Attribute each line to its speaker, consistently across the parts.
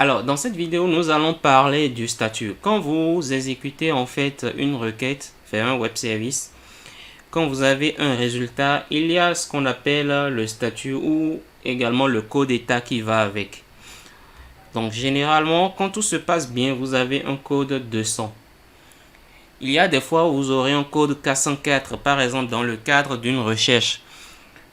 Speaker 1: Alors, dans cette vidéo, nous allons parler du statut. Quand vous exécutez en fait une requête vers un web service, quand vous avez un résultat, il y a ce qu'on appelle le statut ou également le code état qui va avec. Donc, généralement, quand tout se passe bien, vous avez un code 200. Il y a des fois où vous aurez un code 404, par exemple dans le cadre d'une recherche.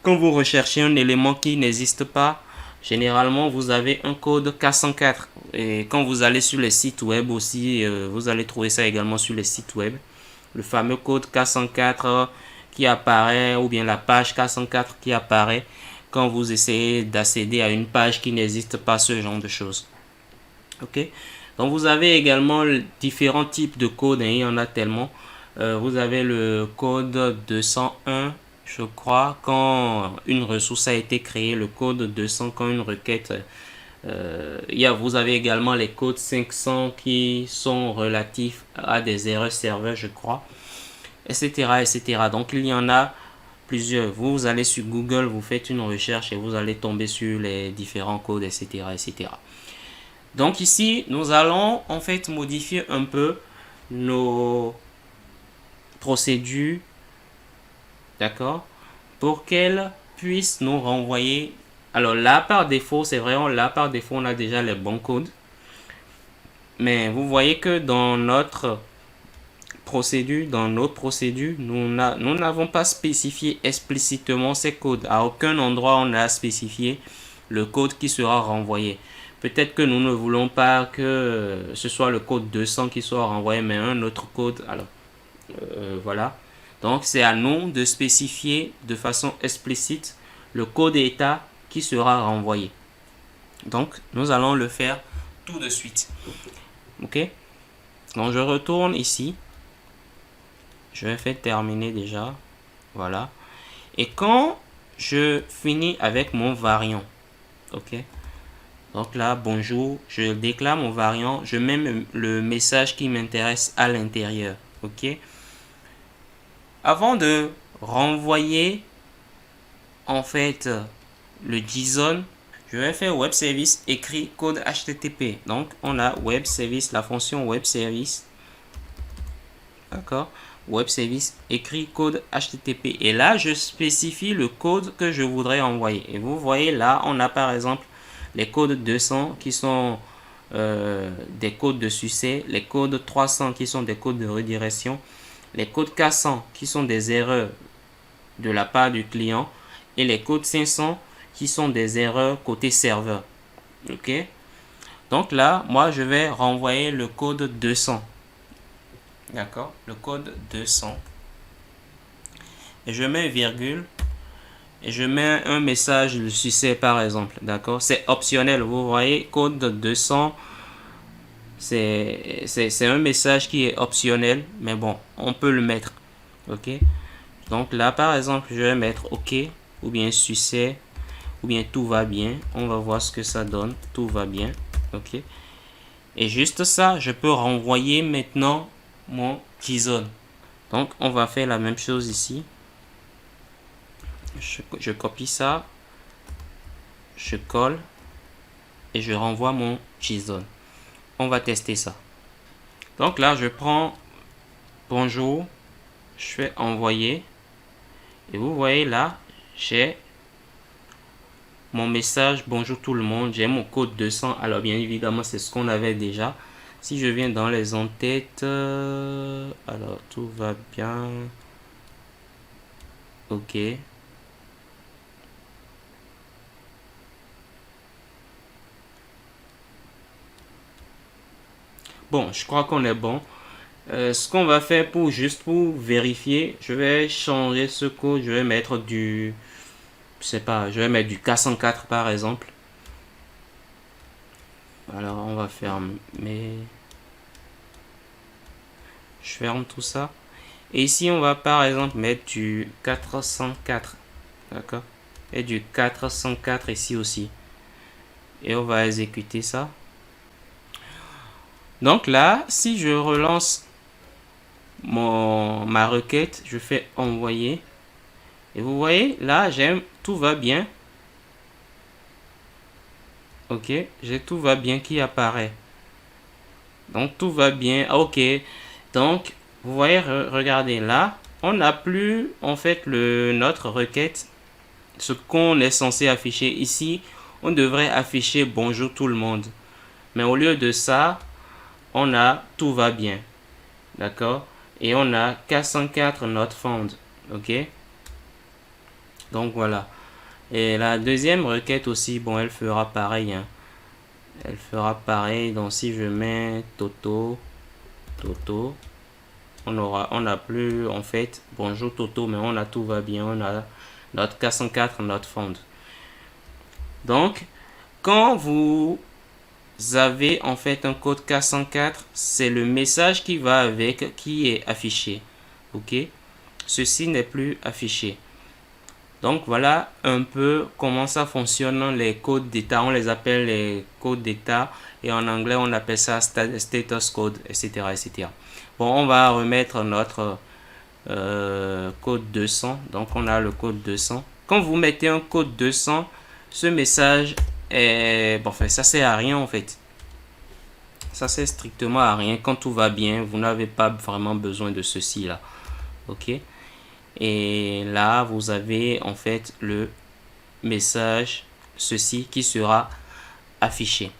Speaker 1: Quand vous recherchez un élément qui n'existe pas, généralement vous avez un code 404. Et quand vous allez sur les sites web aussi, vous allez trouver ça également sur les sites web. Le fameux code 404 qui apparaît, ou bien la page 404 qui apparaît quand vous essayez d'accéder à une page qui n'existe pas, ce genre de choses. Ok. Donc vous avez également différents types de codes, hein, il y en a tellement. Vous avez le code 201, je crois, quand une ressource a été créée, le code 200 quand une requête. Vous avez également les codes 500 qui sont relatifs à des erreurs serveurs, je crois, etc., etc. Donc il y en a plusieurs. Vous allez sur Google, vous faites une recherche et vous allez tomber sur les différents codes, etc., etc. Donc ici, nous allons en fait modifier un peu nos procédures, d'accord, pour qu'elles puissent nous renvoyer. Alors là, par défaut, c'est vraiment là, par défaut, on a déjà les bons codes. Mais vous voyez que dans notre procédure, nous n'avons pas spécifié explicitement ces codes. À aucun endroit, on a spécifié le code qui sera renvoyé. Peut-être que nous ne voulons pas que ce soit le code 200 qui soit renvoyé, mais un autre code. Alors, voilà. Donc, c'est à nous de spécifier de façon explicite le code état qui sera renvoyé. Donc, nous allons le faire tout de suite. Ok. Donc, je retourne ici. Je vais faire terminer déjà. Voilà. Et quand je finis avec mon variant, ok. Donc là, bonjour, je déclare mon variant, je mets le message qui m'intéresse à l'intérieur, ok. Avant de renvoyer en fait le JSON, je vais faire web service écrit code HTTP. Donc on a web service, la fonction web service, d'accord, web service écrit code HTTP. Et là, je spécifie le code que je voudrais envoyer. Et vous voyez là, on a par exemple les codes 200 qui sont des codes de succès, les codes 300 qui sont des codes de redirection, les codes 400 qui sont des erreurs de la part du client et les codes 500 qui sont des erreurs côté serveur. Ok. Donc là, moi, je vais renvoyer le code 200. D'accord, le code 200. Et je mets virgule. Et je mets un message de succès par exemple. D'accord, c'est optionnel. Vous voyez, code 200. C'est un message qui est optionnel. Mais bon, on peut le mettre. Ok. Donc là, par exemple, je vais mettre OK. Ou bien succès. Ou bien tout va bien. On va voir ce que ça donne. Tout va bien. Ok. Et juste ça, je peux renvoyer maintenant mon JSON. Donc, on va faire la même chose ici. Je copie ça, je colle et je renvoie mon JSON. On va tester ça. Donc là, je prends bonjour, je fais envoyer et vous voyez là, j'ai mon message bonjour tout le monde, j'ai mon code 200. Alors bien évidemment, c'est ce qu'on avait déjà. Si je viens dans les en-têtes, alors tout va bien. Ok. Bon, je crois qu'on est bon. Ce qu'on va faire juste pour vérifier, je vais changer ce code. Je vais mettre du, je sais pas, je vais mettre du K104 par exemple. Alors on va fermer. Je ferme tout ça. Et ici on va par exemple mettre du 404. D'accord. Et du 404 ici aussi. Et on va exécuter ça. Donc là, si je relance ma requête, je fais envoyer. Et vous voyez, là, tout va bien. Ok, j'ai tout va bien qui apparaît. Donc tout va bien. Ok. Donc vous voyez, regardez là, on n'a plus en fait notre requête, ce qu'on est censé afficher ici. On devrait afficher bonjour tout le monde. Mais au lieu de ça, on a tout va bien. D'accord? Et on a 404 not found. Ok? Donc voilà. Et la deuxième requête aussi, bon, elle fera pareil, hein. Elle fera pareil. Donc si je mets Toto, on n'a plus en fait bonjour Toto, mais on a tout va bien. On a notre 404 not found. Donc quand vous avez en fait un code 404, c'est le message qui va avec qui est affiché. Ok? Ceci n'est plus affiché. Donc voilà un peu comment ça fonctionne les codes d'état. On les appelle les codes d'état et en anglais on appelle ça status code, etc. etc. Bon, on va remettre notre code 200. Donc on a le code 200. Quand vous mettez un code 200, ce message est... Bon, enfin, ça sert à rien en fait. Ça sert strictement à rien. Quand tout va bien, vous n'avez pas vraiment besoin de ceci là. Ok? Et là, vous avez en fait le message, ceci qui sera affiché.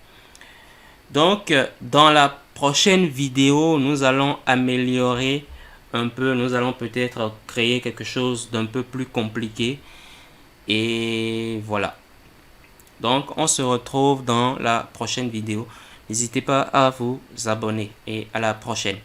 Speaker 1: Donc, dans la prochaine vidéo, nous allons améliorer un peu. Nous allons peut-être créer quelque chose d'un peu plus compliqué. Et voilà. Donc, on se retrouve dans la prochaine vidéo. N'hésitez pas à vous abonner et à la prochaine.